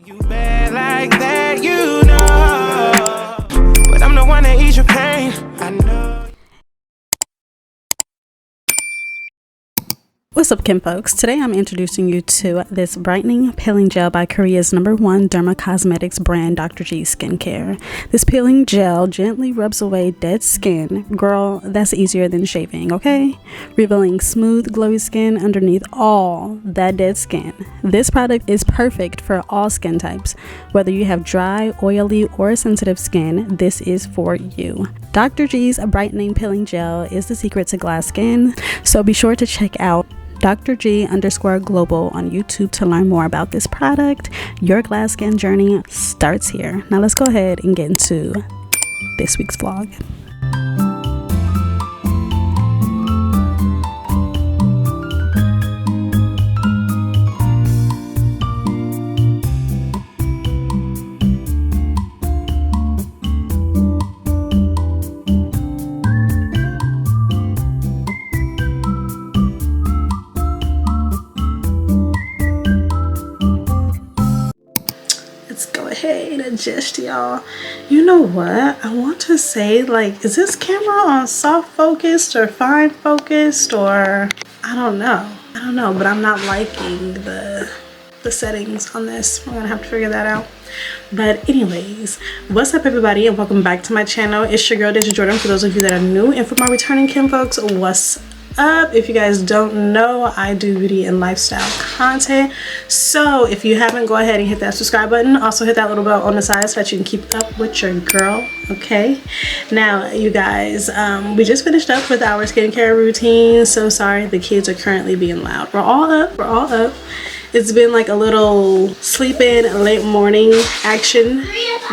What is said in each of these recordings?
You bad like that, you know. But I'm the one that eats your pain. I know. What's up, Kim folks? Today I'm introducing you to this brightening peeling gel by Korea's #1 derma cosmetics brand, Dr. G Skincare. This peeling gel gently rubs away dead skin. Girl, that's easier than shaving, okay? Revealing smooth, glowy skin underneath all that dead skin. This product is perfect for all skin types. Whether you have dry, oily, or sensitive skin, this is for you. Dr. G's brightening peeling gel is the secret to glass skin, so be sure to check out Dr. G_global on YouTube to learn more about this product. Your glass skin journey starts here. Now let's go ahead and get into this week's vlog. Adjust, y'all. You know what I want to say, like, is this camera on soft focused or fine focused, or I don't know, but I'm not liking the settings on this. I'm gonna have to figure that out. But anyways, what's up everybody, and welcome back to my channel. It's your girl Dazja Jordan, for those of you that are new, and for my returning Kim folks, what's up? If you guys don't know, I do beauty and lifestyle content, so if you haven't, go ahead and hit that subscribe button. Also hit that little bell on the side so that you can keep up with your girl. Okay, now you guys, we just finished up with our skincare routine. So sorry, the kids are currently being loud. We're all up. It's been like a little sleep-in late morning action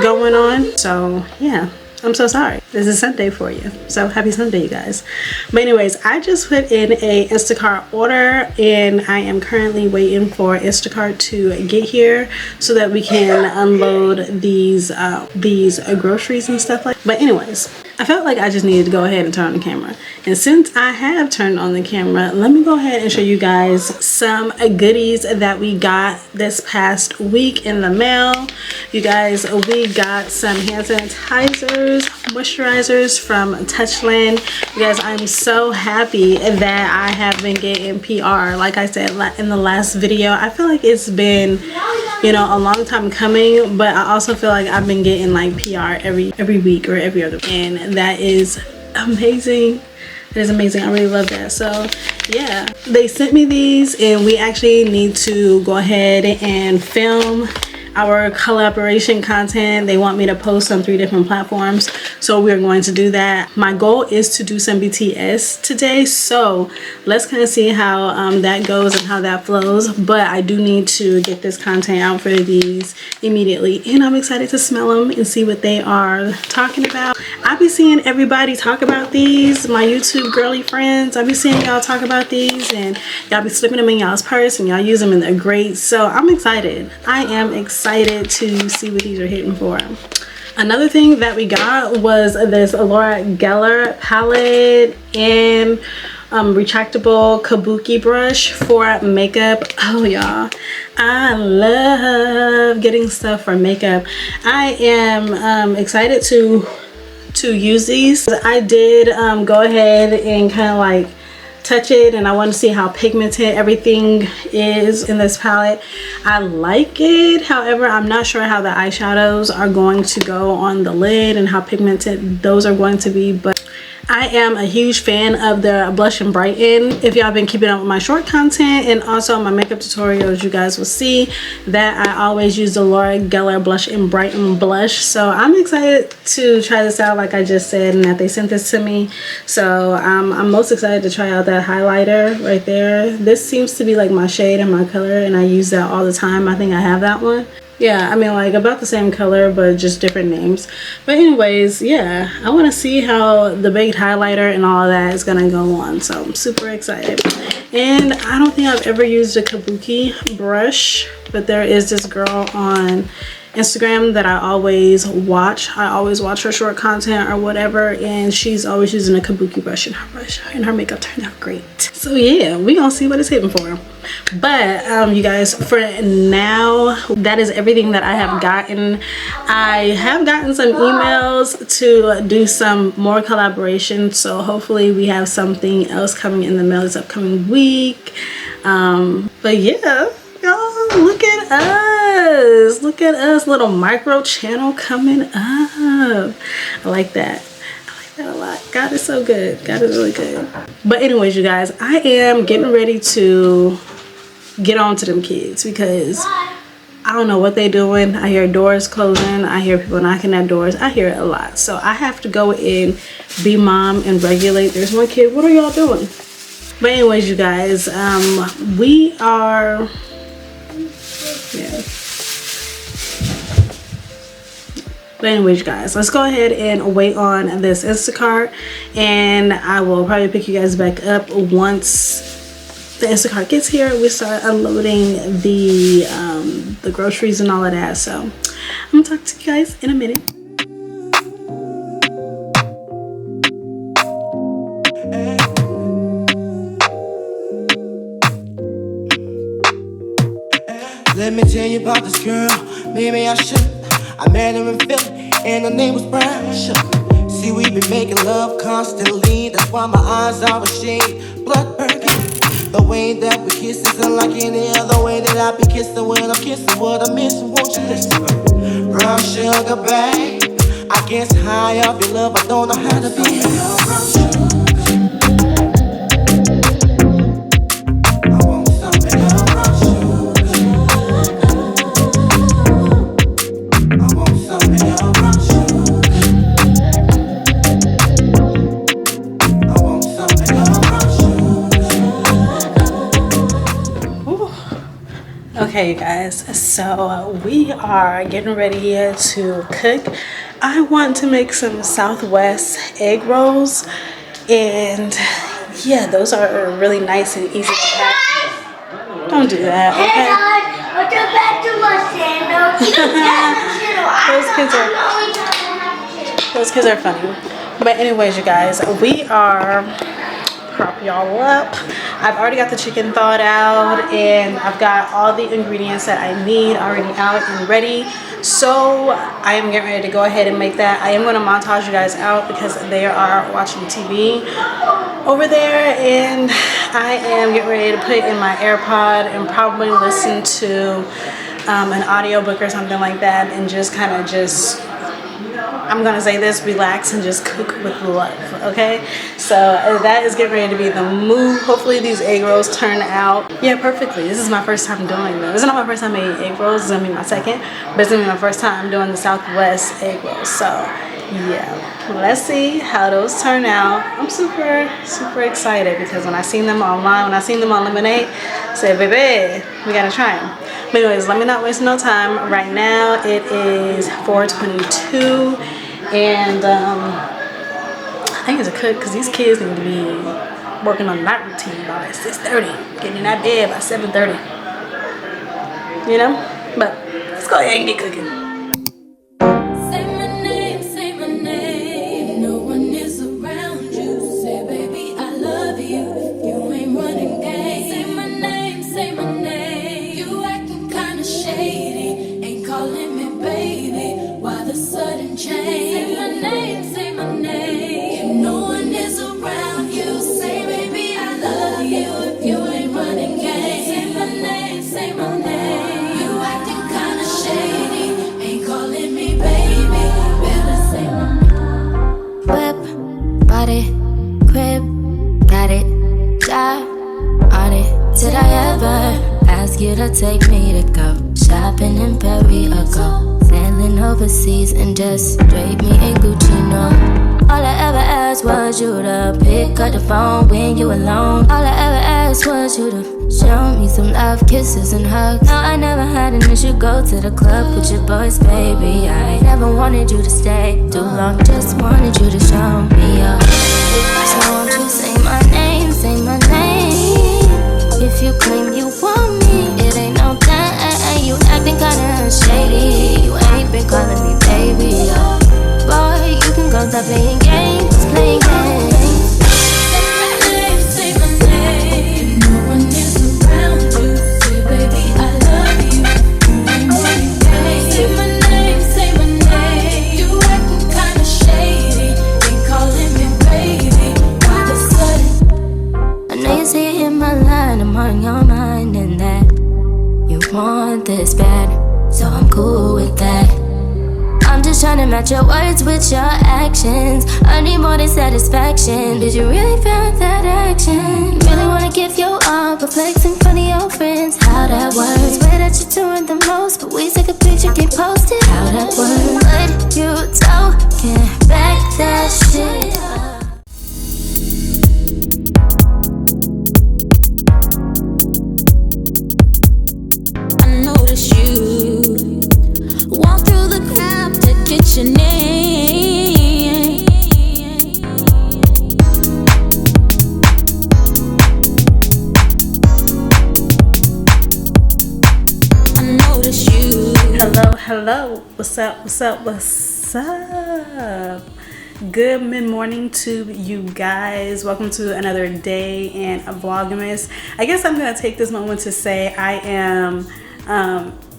going on, so yeah, I'm so sorry. This is Sunday for you, so happy Sunday, you guys. But anyways, I just put in a Instacart order, and I am currently waiting for Instacart to get here so that we can unload these groceries and stuff like that. But anyways, I felt like I just needed to go ahead and turn on the camera, and since I have turned on the camera, let me go ahead and show you guys some goodies that we got this past week in the mail. You guys, we got some hand sanitizers, moisturizers from Touchland. You guys, I'm so happy that I have been getting PR. Like I said in the last video, I feel like it's been, you know, a long time coming, but I also feel like I've been getting like PR every week or every other week, and that is amazing. It is amazing. I really love that. So yeah, they sent me these, and we actually need to go ahead and film our collaboration content. They want me to post on 3 different platforms, so we're going to do that. My goal is to do some BTS today, so let's kind of see how that goes and how that flows. But I do need to get this content out for these immediately, and I'm excited to smell them and see what they are talking about. I be seeing everybody talk about these, my YouTube girly friends. I be seeing y'all talk about these, and y'all be slipping them in y'all's purse, and y'all use them, and they're great. So I'm excited. I am excited to see what these are hitting for. Another thing that we got was this Laura Geller palette and retractable kabuki brush for makeup. Oh y'all, I love getting stuff for makeup. I am excited to use these. I did go ahead and kind of like touch it, and I want to see how pigmented everything is in this palette. I like it, however I'm not sure how the eyeshadows are going to go on the lid and how pigmented those are going to be, but I am a huge fan of the blush and brighten. If y'all been keeping up with my short content and also my makeup tutorials, you guys will see that I always use the Laura Geller blush and brighten blush. So I'm excited to try this out, like I just said, and that they sent this to me. So I'm most excited to try out that highlighter right there. This seems to be like my shade and my color, and I use that all the time. I think I have that one. Yeah, I mean, like about the same color but just different names. But anyways, yeah, I want to see how the baked highlighter and all of that is gonna go on, so I'm super excited. And I don't think I've ever used a kabuki brush, but there is this girl on Instagram that I always watch. I always watch her short content or whatever, and she's always using a kabuki brush in her makeup turned out great. So yeah, we gonna see what it's hitting for. But you guys, for now, that is everything that I have gotten. I have gotten some emails to do some more collaborations, so hopefully we have something else coming in the mail this upcoming week. But yeah, y'all, look at us, little micro channel coming up. I like that a lot. God is so good. God is really good. But anyways, you guys, I am getting ready to get on to them kids because I don't know what they're doing. I hear doors closing. I hear people knocking at doors. I hear it a lot. So I have to go in, be mom, and regulate. There's one kid. What are y'all doing? But anyways, you guys, we are, yeah. But anyways, you guys, let's go ahead and wait on this Instacart, and I will probably pick you guys back up once the Instacart gets here. We start unloading the groceries and all of that. So I'm gonna talk to you guys in a minute. Let me tell you about this girl, maybe I should. I met her in Philly, and her name was Brown. See, we been making love constantly. That's why my eyes are a shade blood burgundy. The way that we kiss isn't like any other way that I be kissing when I'm kissing what I'm missing. Won't you listen? Brown sugar, babe. I guess high off your love, I don't know how to be your brown sugar. Okay, you guys, so we are getting ready here to cook. I want to make some Southwest egg rolls, and yeah, those are really nice and easy to pack. Don't do that, okay? Those kids are funny. But anyways, you guys, we are prop y'all up. I've already got the chicken thawed out, and I've got all the ingredients that I need already out and ready. So I am getting ready to go ahead and make that. I am going to montage you guys out because they are watching TV over there, and I am getting ready to put in my AirPod and probably listen to an audiobook or something like that, and just kind of I'm gonna say this, relax and just cook with love, okay? So that is getting ready to be the move. Hopefully these egg rolls turn out, yeah, perfectly. This is my first time doing them. This is not my first time making egg rolls. This is gonna be my second, but it's gonna be my first time doing the Southwest egg rolls. So yeah, let's see how those turn out. I'm super excited because when I seen them online, when I seen them on Lemonade, I said, baby, we gotta try them. But anyways, let me not waste no time. Right now it is 4:22, and I think it's a cook because these kids need to be working on that routine by like 6:30, getting in that bed by 7:30. You know? But let's go ahead and get cooking. Did I ever ask you to take me to go shopping in Paris or go sailing overseas and just drape me in Gucci? No, all I ever asked was you to pick up the phone when you alone. All I ever asked was you to show me some love, kisses and hugs. No, I never had an issue, go to the club with your boys, baby. I never wanted you to stay too long, just wanted you to show me up. So won't you say my name, say my name. If you claim you want me, it ain't no thing. You acting kinda shady. You ain't to match your words with your actions. I need more than satisfaction. Did you really feel that action? Really wanna give your all, but flex in front of your friends. How that works? Way that you're doing the most, but we take a picture, get posted. How that works? What you talking? Back that shit up. Your name. I notice you. Hello. What's up? Good mid-morning to you guys. Welcome to another day in a Vlogmas. I guess I'm gonna take this moment to say I am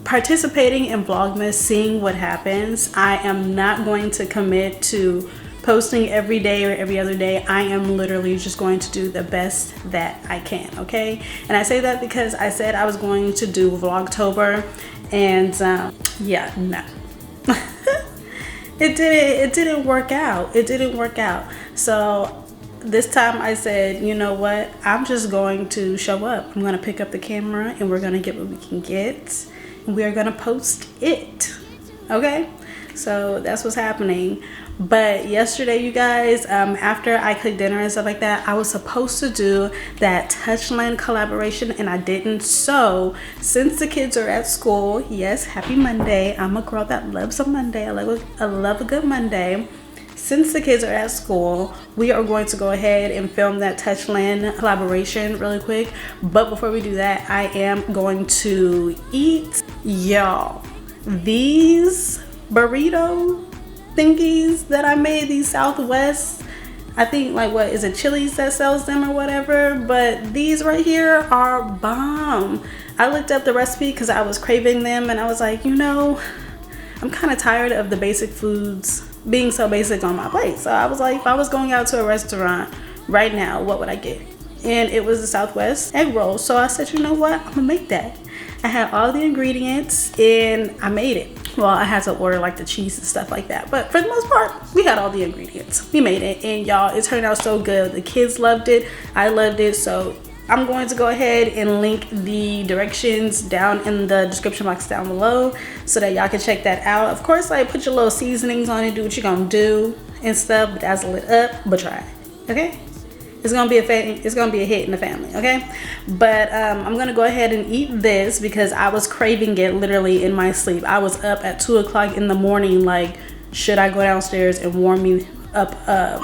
participating in Vlogmas, seeing what happens. I am not going to commit to posting every day or every other day. I am literally just going to do the best that I can, okay? And I say that because I said I was going to do Vlogtober, and yeah, no. It didn't work out. So this time I said, you know what? I'm just going to show up. I'm gonna pick up the camera and we're gonna get what we can get. We are gonna post it, okay? So that's what's happening. But yesterday, you guys, after I cooked dinner and stuff like that, I was supposed to do that Touchland collaboration and I didn't. So since the kids are at school, yes, happy Monday. I'm a girl that loves a Monday. I love a good Monday. Since the kids are at school, we are going to go ahead and film that Touchland collaboration really quick. But before we do that, I am going to eat, y'all, these burrito thingies that I made, these Southwest. I think, like, what is it, Chili's that sells them or whatever, but these right here are bomb. I looked up the recipe because I was craving them and I was like, you know, I'm kind of tired of the basic foods being so basic on my plate. So I was like, if I was going out to a restaurant right now, what would I get? And it was the Southwest egg roll. So I said, you know what, I'm gonna make that. I had all the ingredients and I made it. Well, I had to order like the cheese and stuff like that, but for the most part, we had all the ingredients. We made it, and y'all, it turned out so good. The kids loved it, I loved it. So I'm going to go ahead and link the directions down in the description box down below so that y'all can check that out. Of course, like, put your little seasonings on it, do what you're gonna do and stuff, dazzle it up, but try it, okay? It's gonna be a hit in the family, okay? But I'm gonna go ahead and eat this because I was craving it literally in my sleep. I was up at 2 o'clock in the morning, like, should I go downstairs and warm me up a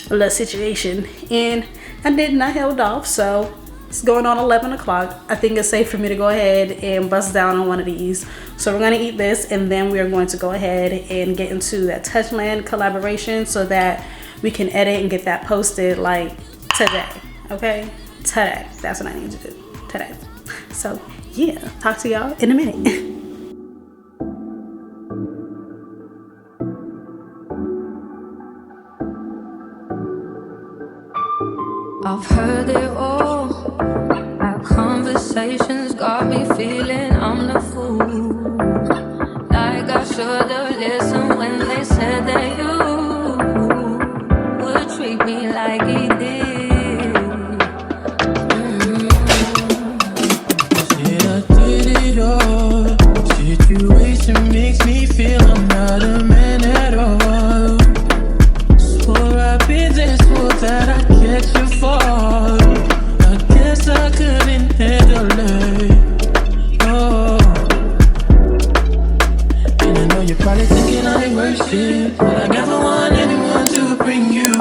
little situation? And I didn't. I held off. So it's going on 11 o'clock. I think it's safe for me to go ahead and bust down on one of these. So we're gonna eat this, and then we are going to go ahead and get into that Touchland collaboration so that we can edit and get that posted like today, okay? Today, that's what I need to do, today. So yeah, talk to y'all in a minute. I've heard it all. Our conversations got me feeling I'm the fool. Like I should've listened when they said that you would treat me like he did. Said I did it all. Situation makes me feel I'm not a man at all. Swore I've been there, swore that I catch you fall. I guess I couldn't handle it. Oh. And I know you're probably thinking I ain't worth it, but I never want anyone to bring you